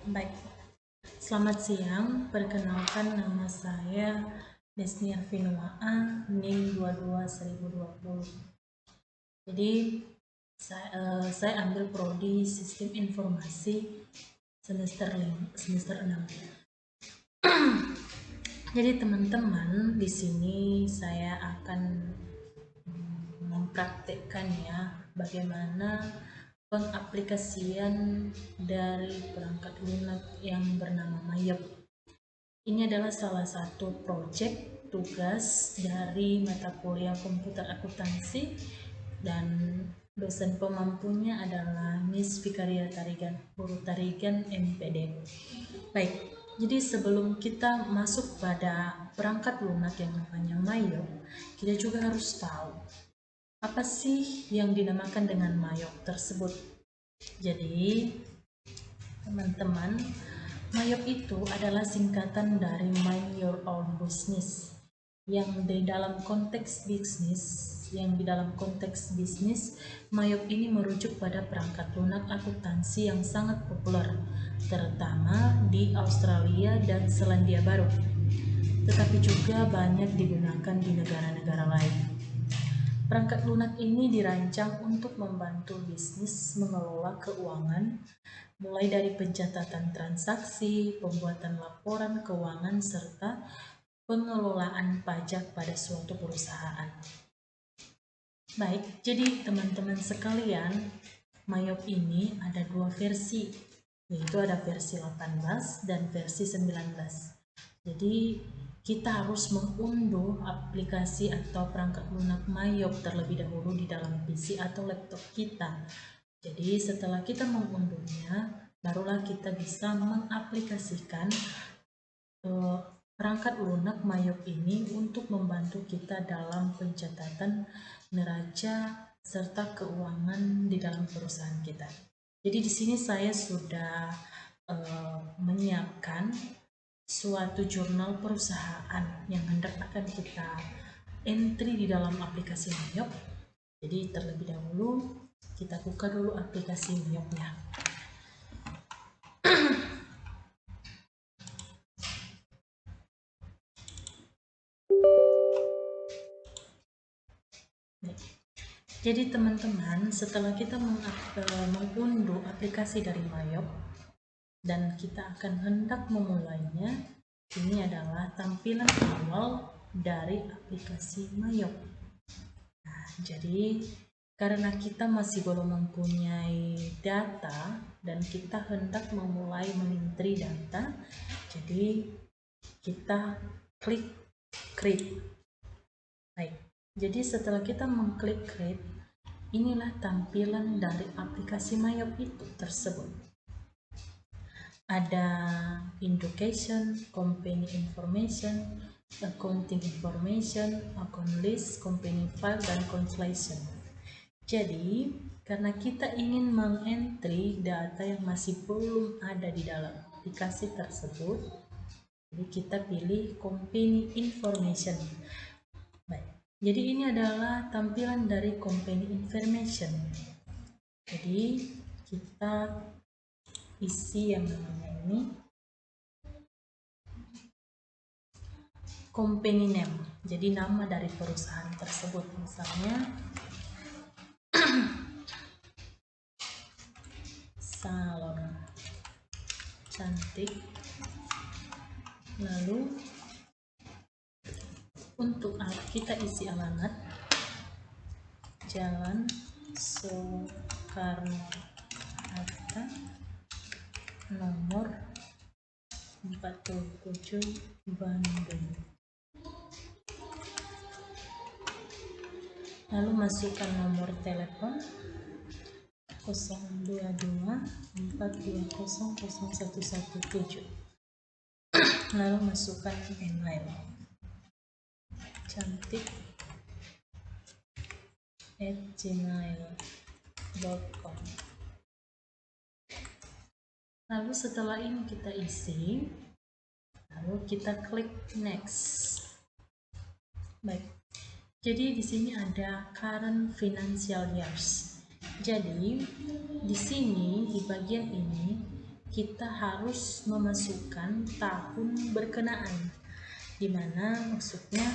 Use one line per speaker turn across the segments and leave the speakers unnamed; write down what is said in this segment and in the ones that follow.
Baik, selamat siang. Perkenalkan nama saya Desni Arvinuaa, NIM 22.1020. Jadi saya ambil prodi Sistem Informasi semester 6. Jadi teman-teman, di sini saya akan mempraktekkan ya bagaimana pengaplikasian dari perangkat lunak yang bernama Mayop. Ini adalah salah satu proyek tugas dari mata kuliah komputer akuntansi dan dosen pemampunya adalah Miss Vikaria Tarigan, Guru Tarigan MPD. Baik, jadi sebelum kita masuk pada perangkat lunak yang namanya Mayop, kita juga harus tahu apa sih yang dinamakan dengan Mayop tersebut. Jadi, teman-teman, Mayop itu adalah singkatan dari Mind Your Own Business yang di dalam konteks bisnis, Mayop ini merujuk pada perangkat lunak akuntansi yang sangat populer, terutama di Australia dan Selandia Baru, tetapi juga banyak digunakan di negara-negara lain. Perangkat lunak ini dirancang untuk membantu bisnis mengelola keuangan, mulai dari pencatatan transaksi, pembuatan laporan keuangan, serta pengelolaan pajak pada suatu perusahaan. Baik, jadi teman-teman sekalian, Mayop ini ada dua versi, yaitu ada versi 18 dan versi 19. Jadi kita harus mengunduh aplikasi atau perangkat lunak Mayop terlebih dahulu di dalam PC atau laptop kita. Jadi setelah kita mengunduhnya, barulah kita bisa mengaplikasikan perangkat lunak Mayop ini untuk membantu kita dalam pencatatan neraca serta keuangan di dalam perusahaan kita. Jadi di sini saya sudah menyiapkan suatu jurnal perusahaan yang hendak akan kita entry di dalam aplikasi Mayop. Jadi terlebih dahulu kita buka dulu aplikasi Mayopnya. Jadi teman-teman, setelah kita mengunduh aplikasi dari Mayop dan kita akan hendak memulainya, ini adalah tampilan awal dari aplikasi Mayop. Nah, jadi karena kita masih belum mempunyai data dan kita hendak memulai mengintri data, jadi kita klik create. Baik, jadi setelah kita mengklik create, inilah tampilan dari aplikasi Mayop itu tersebut. Ada education, company information, accounting information, account list, company file, dan translation. Jadi, karena kita ingin mengentry data yang masih belum ada di dalam aplikasi tersebut, jadi kita pilih company information. Baik, jadi ini adalah tampilan dari company information. Jadi kita isi yang namanya ini company name, jadi nama dari perusahaan tersebut, misalnya salon cantik. Lalu untuk kita isi alamat Jalan Soekarno-Hatta nomor 47 Bandung. Lalu masukkan nomor telepon 02242000117. Lalu masukkan email cantik@gmail.com. Lalu setelah ini kita isi, lalu kita klik next. Baik, jadi di sini ada current financial years. Jadi di sini di bagian ini kita harus memasukkan tahun berkenaan, di mana maksudnya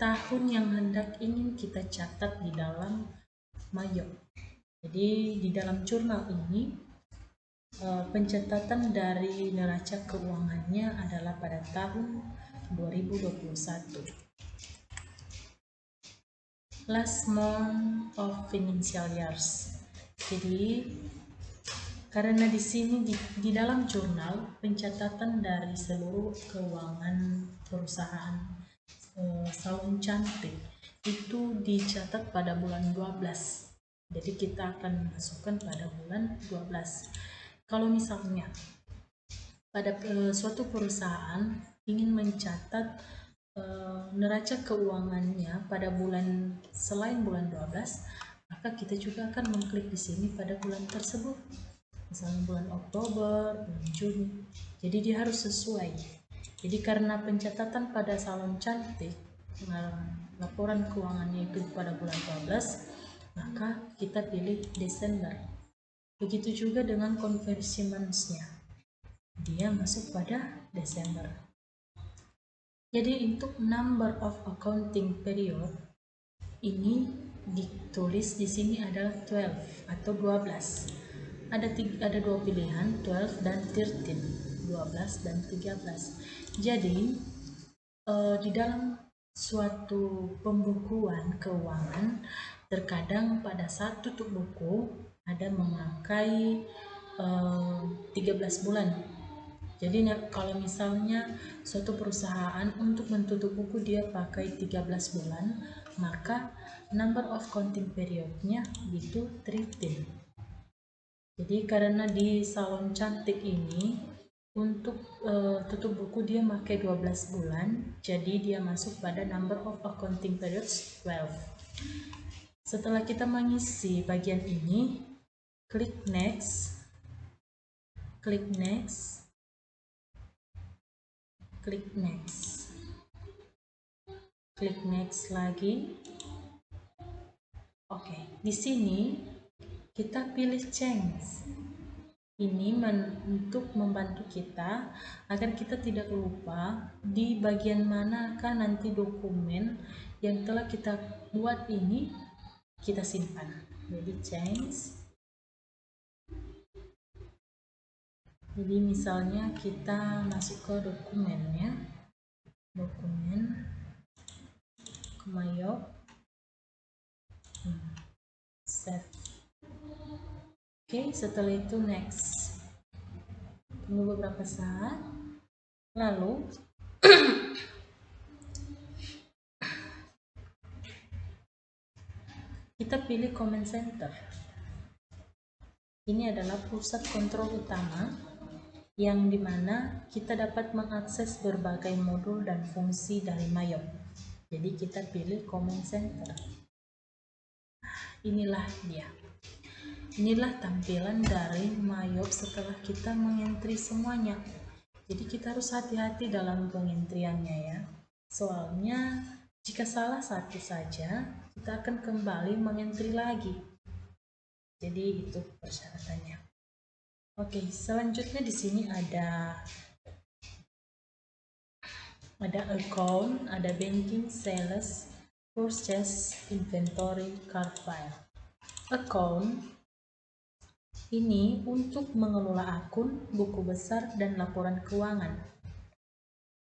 tahun yang hendak ingin kita catat di dalam Mayop. Jadi di dalam jurnal ini pencatatan dari neraca keuangannya adalah pada tahun 2021. Last month of financial years. Jadi karena di sini di dalam jurnal pencatatan dari seluruh keuangan perusahaan Salon Cantik itu dicatat pada bulan 12. Jadi kita akan masukkan pada bulan 12. Kalau misalnya pada suatu perusahaan ingin mencatat neraca keuangannya pada bulan selain bulan 12, maka kita juga akan mengklik di sini pada bulan tersebut. Misalnya bulan Oktober, bulan Juni. Jadi dia harus sesuai. Jadi karena pencatatan pada Salon Cantik, laporan keuangannya itu pada bulan 12, maka kita pilih Desember. Begitu juga dengan conversion-nya, dia masuk pada Desember. Jadi untuk number of accounting period ini ditulis di sini adalah 12 atau 12. Ada dua pilihan, 12 dan 13, 12 dan 13. Jadi di dalam suatu pembukuan keuangan, terkadang pada saat tutup buku ada memakai 13 bulan. Jadi kalau misalnya suatu perusahaan untuk menutup buku dia pakai 13 bulan, maka number of counting periodnya itu 13. Jadi karena di Salon Cantik ini untuk tutup buku dia pakai 12 bulan, jadi dia masuk pada number of accounting periods 12. Setelah kita mengisi bagian ini, klik next, klik next, klik next, klik next lagi. Oke, di sini kita pilih change. Ini untuk membantu kita agar kita tidak lupa di bagian manakah nanti dokumen yang telah kita buat ini kita simpan. Jadi change. Jadi misalnya kita masuk ke dokumennya, dokumen ke Mayop, save. Oke, setelah itu next. Tunggu beberapa saat. Lalu kita pilih command center. Ini adalah pusat kontrol utama yang dimana kita dapat mengakses berbagai modul dan fungsi dari Mayop. Jadi kita pilih command center. Inilah dia. Inilah tampilan dari Mayop setelah kita mengentri semuanya. Jadi kita harus hati-hati dalam pengentriannya ya. Soalnya jika salah satu saja, kita akan kembali mengentri lagi. Jadi itu persyaratannya. Oke, selanjutnya di sini ada account, ada banking, sales, purchase, inventory, card file. Account ini untuk mengelola akun, buku besar, dan laporan keuangan.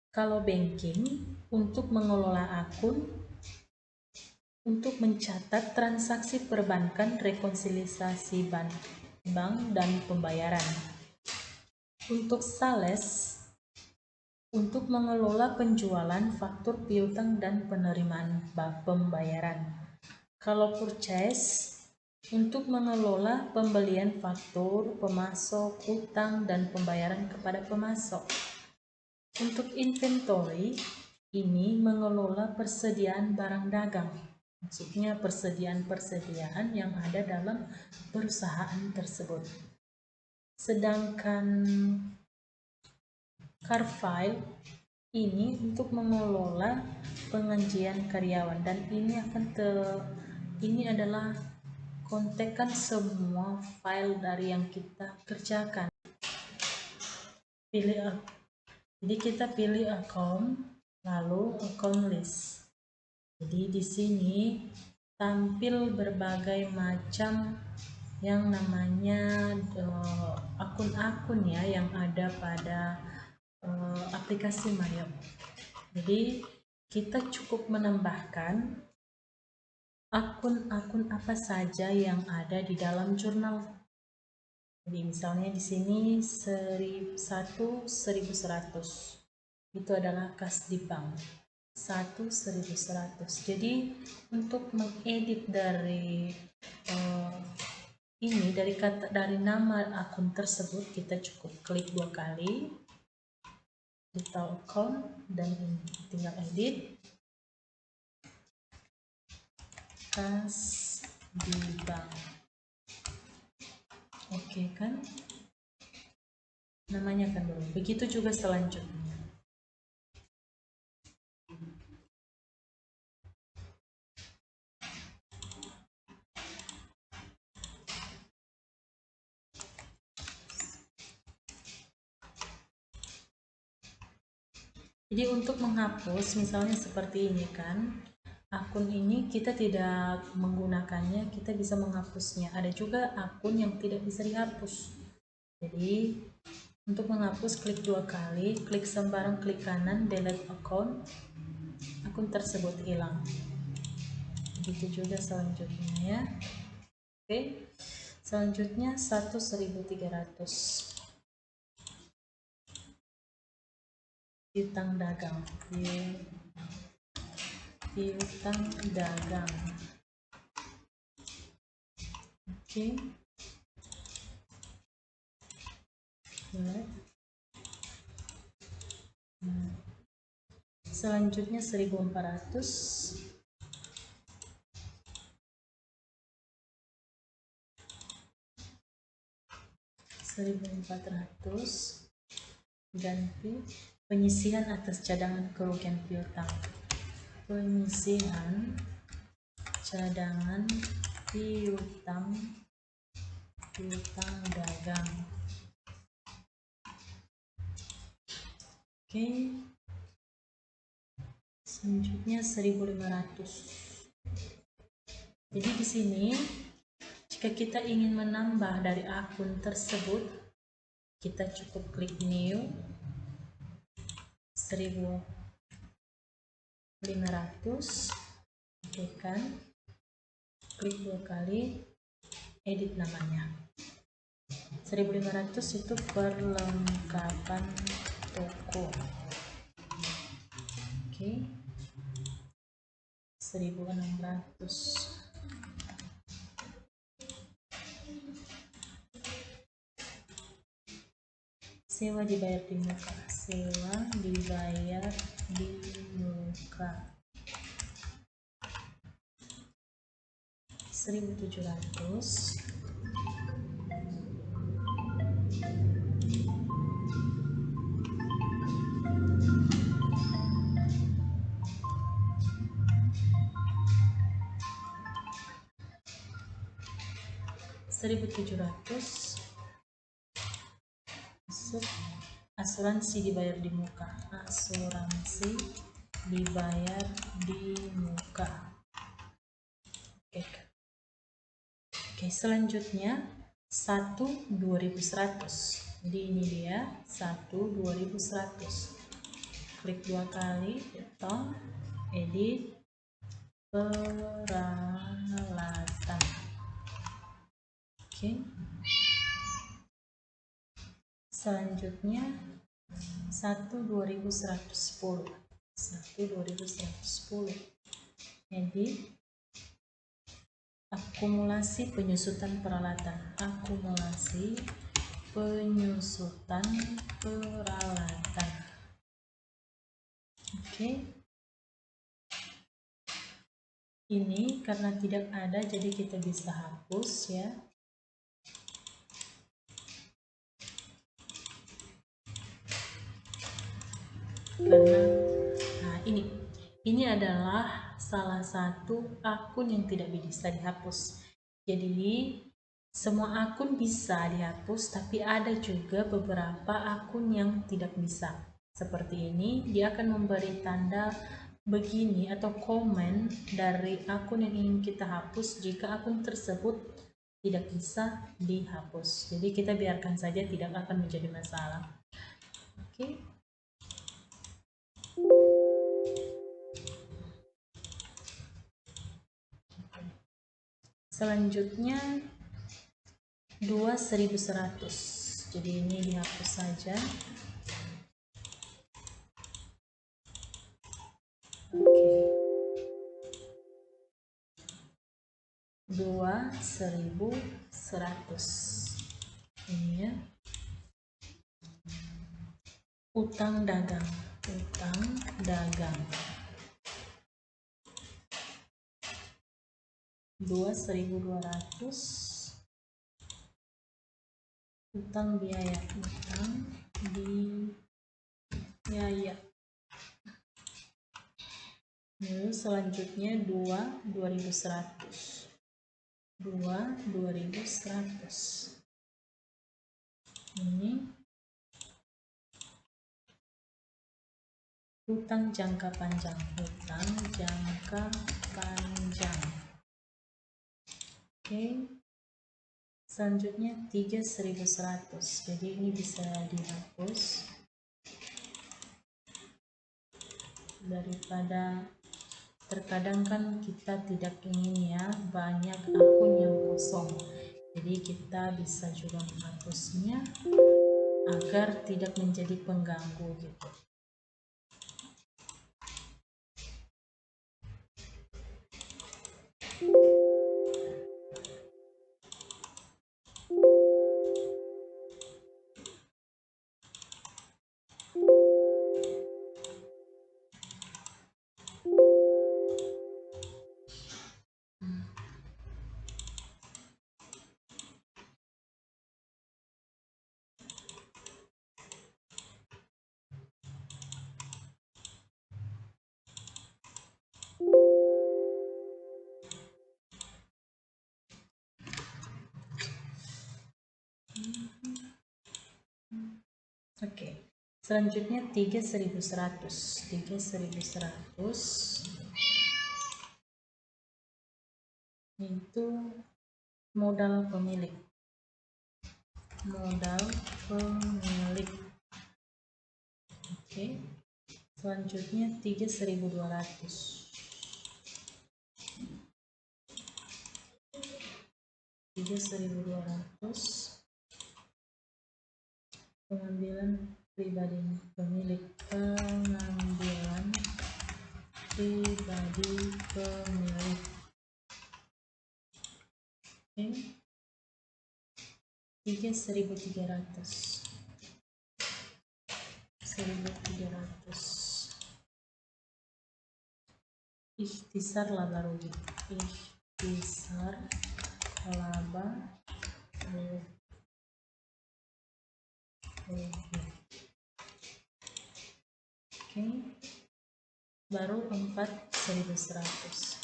Kalau banking, untuk mengelola akun, untuk mencatat transaksi perbankan, rekonsiliasi bank, dan pembayaran. Untuk sales, untuk mengelola penjualan, faktur piutang, dan penerimaan pembayaran. Kalau purchase, untuk mengelola pembelian faktur, pemasok, utang, dan pembayaran kepada pemasok. Untuk inventory, ini mengelola persediaan barang dagang. Maksudnya persediaan yang ada dalam perusahaan tersebut. Sedangkan card file ini untuk mengelola pengajian karyawan, dan ini adalah kontekan semua file dari yang kita kerjakan. jadi kita pilih account, lalu account list. Jadi di sini tampil berbagai macam yang namanya akun-akun ya yang ada pada aplikasi Mayap. Jadi kita cukup menambahkan akun-akun apa saja yang ada di dalam jurnal. Jadi misalnya di sini 1100 itu adalah kas di bank 1100. Jadi untuk mengedit dari ini dari nama akun tersebut kita cukup klik 2 kali detail account dan tinggal edit kas di bank. Oke kan, namanya kan dulu. Begitu juga selanjutnya. Jadi untuk menghapus misalnya seperti ini kan, akun ini kita tidak menggunakannya, kita bisa menghapusnya. Ada juga akun yang tidak bisa dihapus. Jadi untuk menghapus klik 2 kali, klik sembarang klik kanan delete account, akun tersebut hilang. Begitu juga selanjutnya ya. Oke, selanjutnya 1300 piutang dagang, piutang dagang. Oke. Selanjutnya 1400 ganti penyisihan atas cadangan kerugian piutang. Penyisihan cadangan piutang dagang. Oke. Selanjutnya 1500. Jadi di sini jika kita ingin menambah dari akun tersebut, kita cukup klik new 1500, oke kan, klik 2 kali, edit namanya. 1500 itu perlengkapan toko. Oke. 1600. Sewa dibayar di muka. Sewa dibayar di muka. 1700. Asuransi dibayar di muka. Asuransi dibayar di muka. Oke, selanjutnya 1.2100. Jadi ini dia 1.2100. Klik 2 kali, betul, edit peralatan. Oke. Selanjutnya 1.2110. 1.2110. Edit akumulasi penyusutan peralatan. Akumulasi penyusutan peralatan. Oke. Ini karena tidak ada jadi kita bisa hapus ya. Karena nah ini adalah salah satu akun yang tidak bisa dihapus. Jadi Semua akun bisa dihapus, tapi ada juga beberapa akun yang tidak bisa. Seperti ini, dia akan memberi tanda begini atau komen dari akun yang ingin kita hapus jika akun tersebut tidak bisa dihapus. Jadi kita biarkan saja, tidak akan menjadi masalah. Oke. Selanjutnya 2100. Jadi ini dihapus saja. Oke. 2100. Ini ya. Utang dagang. Utang dagang. 2200. Utang biaya. Utang biaya. Lalu selanjutnya 2100. 2100. Ini hutang jangka panjang. Hutang jangka panjang. Oke. Selanjutnya 3100. Jadi ini bisa dihapus daripada terkadang kan kita tidak ingin ya banyak akun yang kosong. Jadi kita bisa juga menghapusnya agar tidak menjadi pengganggu gitu. Oke. Selanjutnya 3100. 3100 itu modal pemilik. Modal pemilik. Oke. Selanjutnya 3200. 3200 pengambilan pribadi pemilik. Pengambilan pribadi pemilik. Oke. 3300. 1300. Ikhtisar laba rugi. Ikhtisar laba rugi. Oke. Baru 4100.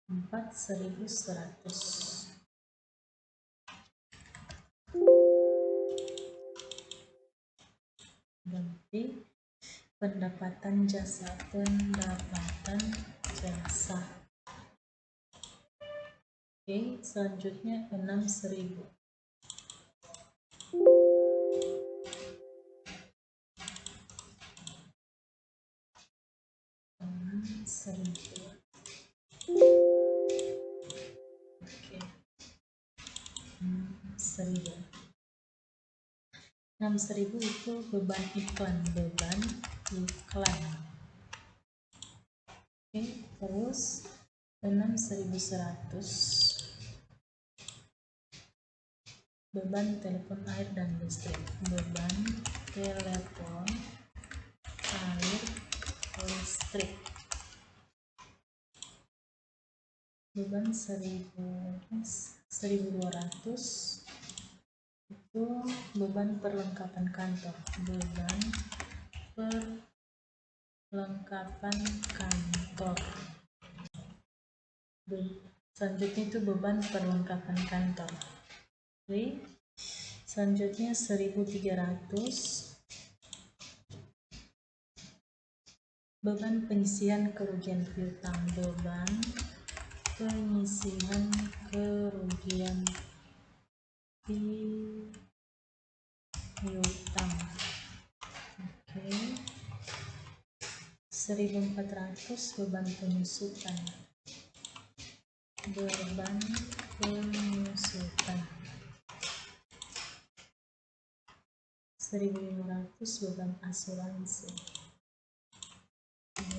4100. Berarti pendapatan jasa. Pendapatan jasa. Oke, selanjutnya 6000. 6000. Oke. 6000. 6000 itu beban iklan. Beban iklan. Oke, terus 6100 beban telepon air dan listrik. Beban telepon air listrik. Beban 1200 itu beban perlengkapan kantor. Beban Kelengkapan kantor. Selanjutnya itu beban perlengkapan kantor. Oke. Selanjutnya 1.300 beban pengisian kerugian piutang. Beban pengisian kerugian piutang. Oke. 1.400 beban penyusutan. Beban penyusutan. 1.500 beban asuransi.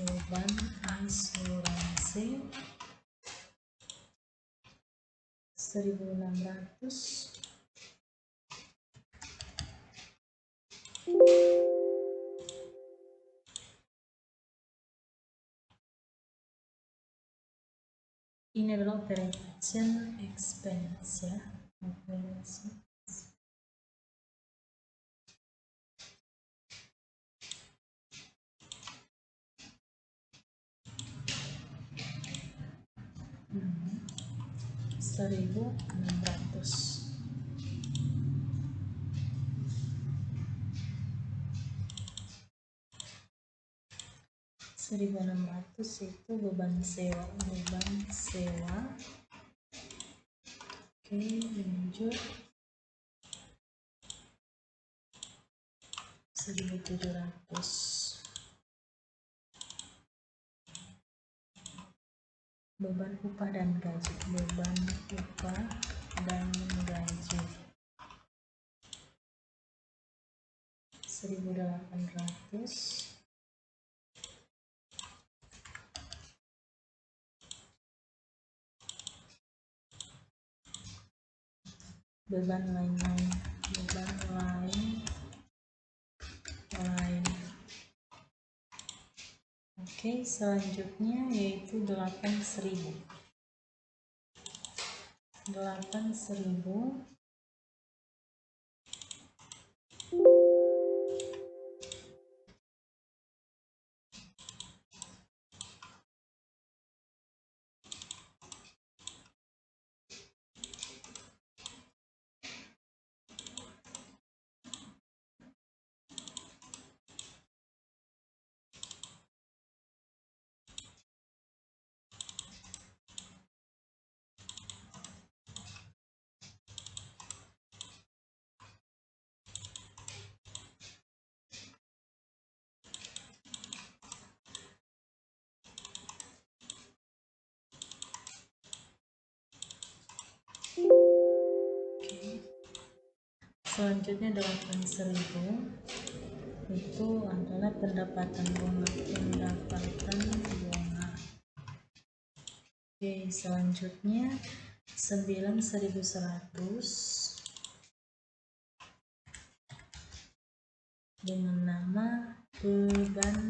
Beban asuransi. 1.600 ini adalah operation expense ya. Operation. Hmm. 1.600. 1.600 itu beban sewa. Oke, lanjut. 1.700 beban upah dan gaji. 1.800 beban lain. Oke, selanjutnya yaitu 8.000. 8.000 selanjutnya 8.000 itu adalah pendapatan bunga. Oke, selanjutnya 9.100 dengan nama beban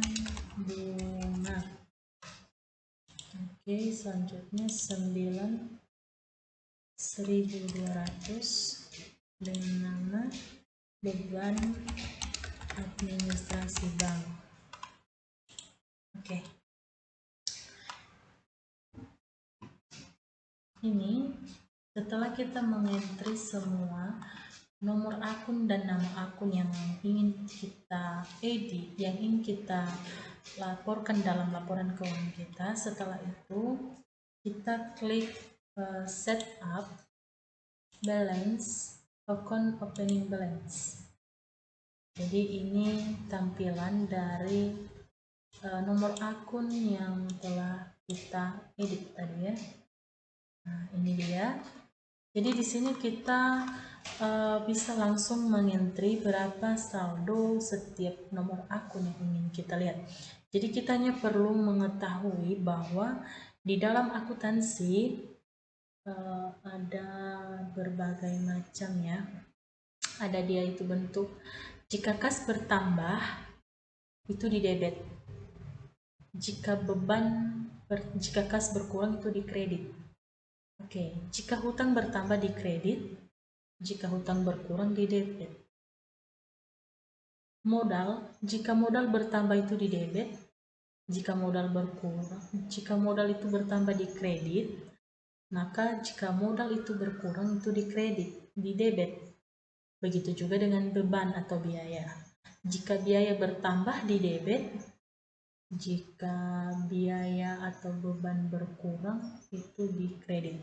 bunga. Oke, selanjutnya 9.200 dengan nama beban administrasi bank. Oke. Ini setelah kita mengentri semua nomor akun dan nama akun yang ingin kita edit, yang ingin kita laporkan dalam laporan keuangan kita. Setelah itu kita klik set up balance, account opening balance. Jadi ini tampilan dari nomor akun yang telah kita edit tadi ya. Nah, ini dia. Jadi di sini kita bisa langsung mengentri berapa saldo setiap nomor akun yang ingin kita lihat. Jadi kita hanya perlu mengetahui bahwa di dalam akuntansi ada berbagai macam ya. Ada dia itu bentuk, jika kas bertambah itu di debit, jika kas berkurang itu di kredit. Oke, jika hutang bertambah di kredit, jika hutang berkurang di debit. Modal, jika modal bertambah itu di debit, jika modal berkurang, jika modal itu bertambah di kredit, maka jika modal itu berkurang itu di kredit, di debit. Begitu juga dengan beban atau biaya. Jika biaya bertambah di debit, jika biaya atau beban berkurang itu di kredit.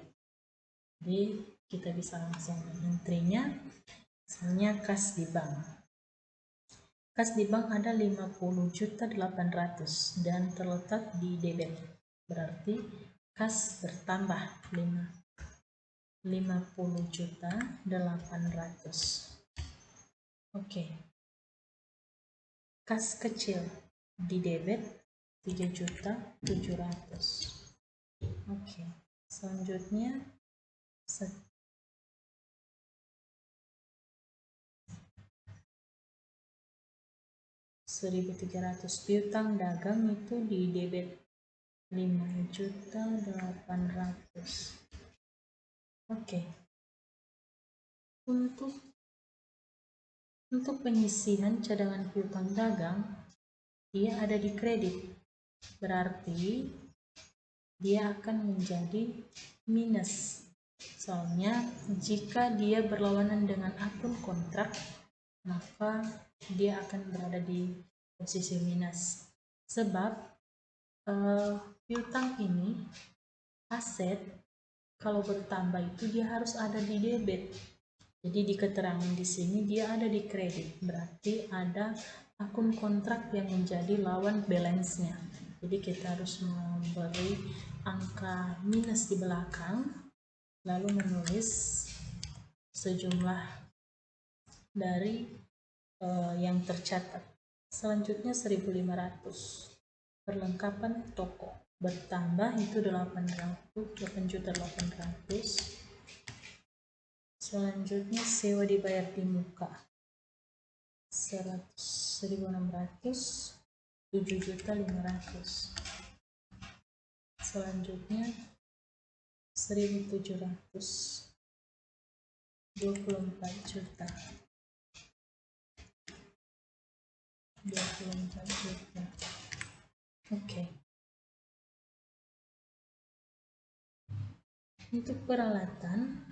Jadi kita bisa langsung menentrinya. Misalnya kas di bank. Kas di bank ada 50.800.000 dan terletak di debit. Berarti kas bertambah 50.800.000. Oke. Kas kecil di debit 3.700.000. Oke. Selanjutnya 1.300 piutang dagang itu di debit 5.800.000. Oke. Untuk penyisihan cadangan piutang dagang, dia ada di kredit. Berarti dia akan menjadi minus. Soalnya jika dia berlawanan dengan akun kontrak, maka dia akan berada di posisi minus. Sebab piutang ini aset, kalau bertambah itu dia harus ada di debit. Jadi di keterangan di sini dia ada di kredit, berarti ada akun kontrak yang menjadi lawan balance-nya. Jadi kita harus memberi angka minus di belakang, lalu menulis sejumlah dari yang tercatat. Selanjutnya 1.500. Perlengkapan toko bertambah itu 8.800.000. Selanjutnya sewa dibayar di muka 1.600, 7.500.000. Selanjutnya 1.700, 24 juta. 24 juta. Oke. Untuk peralatan,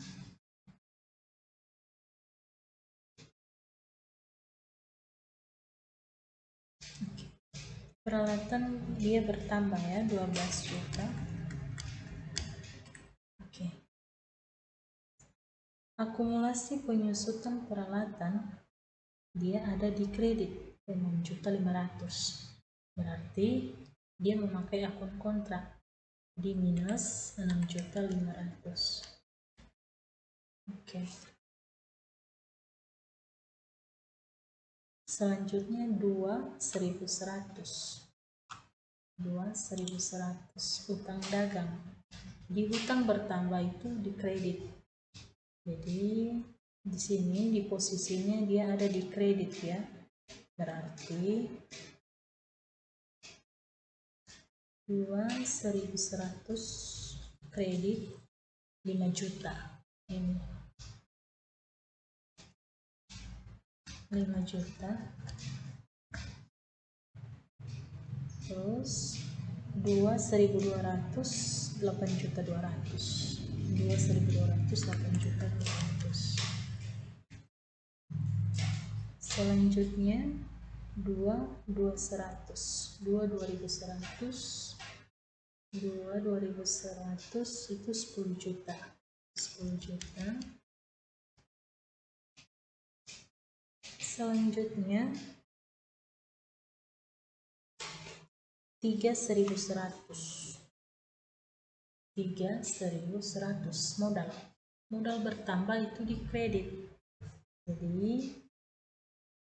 dia bertambah ya 12 juta. Oke. Akumulasi penyusutan peralatan dia ada di kredit 6.500.000. Berarti dia memakai akun kontrak di minus 6.500.000. Oke. Selanjutnya 2.100. 2.100 utang dagang. Di hutang bertambah itu di kredit. Jadi di sini di posisinya dia ada di kredit ya. Berarti 2.100 kredit 5 juta. Ini 5 juta. Terus 2.200 8.200.000. 2.200 8.200.000. Selanjutnya 2.100 itu 10 juta. 10 juta. Selanjutnya 3.100. 3.100 modal bertambah itu di kredit. Jadi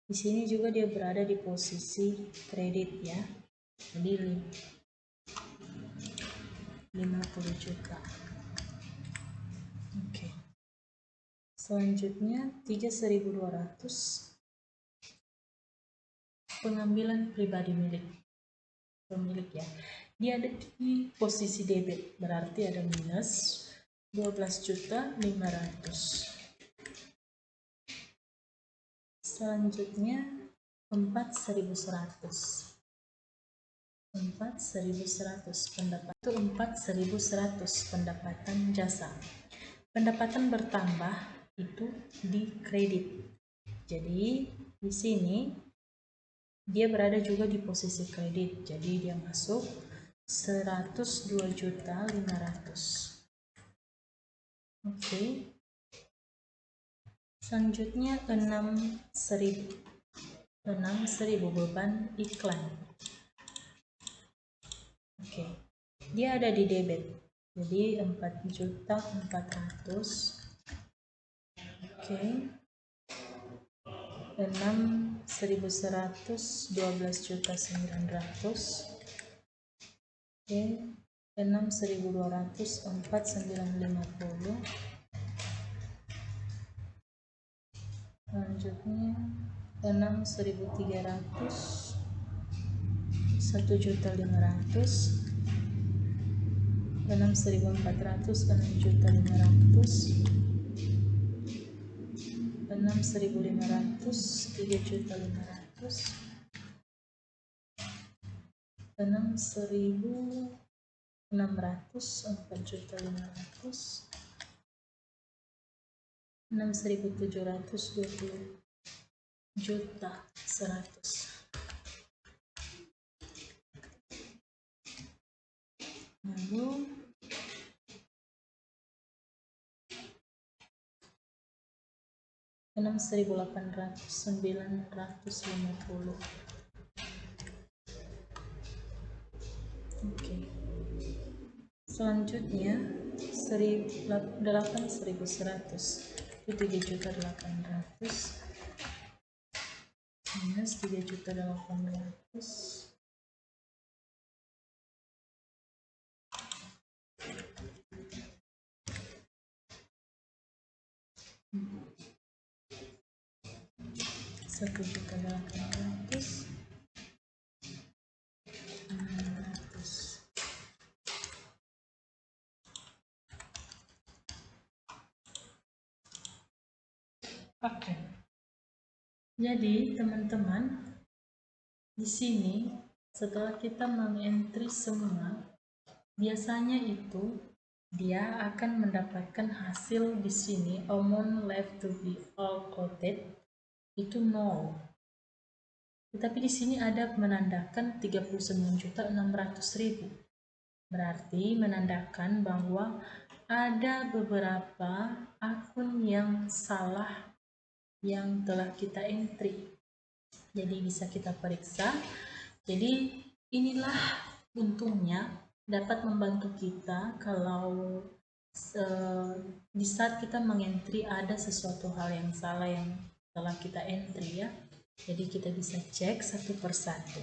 di sini juga dia berada di posisi kredit ya. Jadi 50 juta. Oke. Selanjutnya 3.200 pengambilan pribadi pemilik ya. Dia ada di posisi debit, berarti ada minus 12.500.000. Selanjutnya 4.100. 4.100 pendapatan jasa. Pendapatan bertambah itu di kredit. Jadi di sini dia berada juga di posisi kredit. Jadi dia masuk 102.500.000. Oke. Selanjutnya 6.000 beban iklan. Oke. Dia ada di debit. Jadi 4.400.000. Oke. 6.100 12.900.000. Oke. 6.200 4.950. Selanjutnya 6.300 1.500.000. 6.400 6.500.000. 6.500 3.500.000. 6.600 4.500.000. 6.700 20.100.000. Lalu 6.800 950. Oke. Selanjutnya 8.100 itu 3.800.000 minus 3.800.000. Satu juta 800. Oke. Jadi teman-teman, di sini setelah kita mengentry semua, biasanya itu dia akan mendapatkan hasil di sini amount left to be all quoted itu 0. Tetapi di sini ada menandakan 39.600.000. Berarti menandakan bahwa ada beberapa akun yang salah yang telah kita entry. Jadi bisa kita periksa. Jadi inilah untungnya dapat membantu kita kalau di saat kita mengentry ada sesuatu hal yang salah yang telah kita entry ya. Jadi kita bisa cek satu persatu.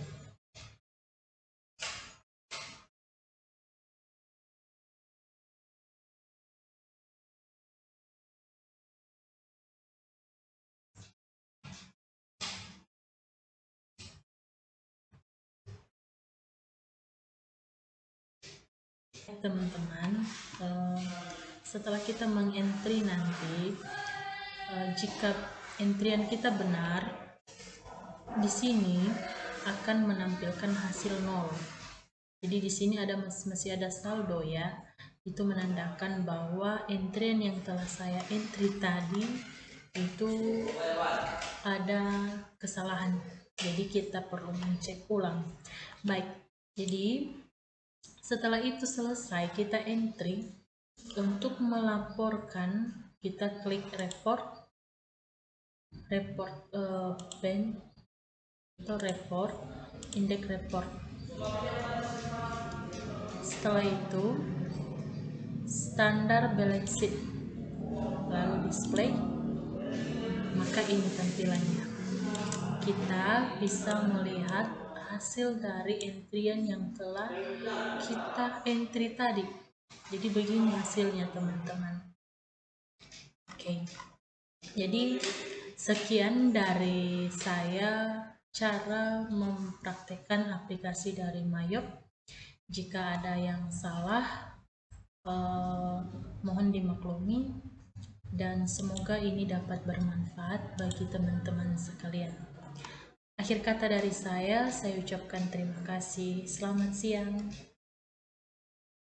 Teman-teman, setelah kita mengentry nanti, jika entrian kita benar, di sini akan menampilkan hasil 0. Jadi di sini masih ada saldo ya. Itu menandakan bahwa entrian yang telah saya entry tadi itu ada kesalahan. Jadi kita perlu mencek ulang. Baik. Jadi setelah itu selesai, kita entry. Untuk melaporkan, kita klik report bank atau report, indeks report. Setelah itu standar balance sheet, lalu display, maka ini tampilannya. Kita bisa melihat hasil dari entrian yang telah kita entry tadi. Jadi begini hasilnya teman-teman. Oke. Jadi sekian dari saya cara mempraktekkan aplikasi dari Mayop. Jika ada yang salah, mohon dimaklumi, dan semoga ini dapat bermanfaat bagi teman-teman sekalian. Akhir kata dari saya ucapkan terima kasih. Selamat siang.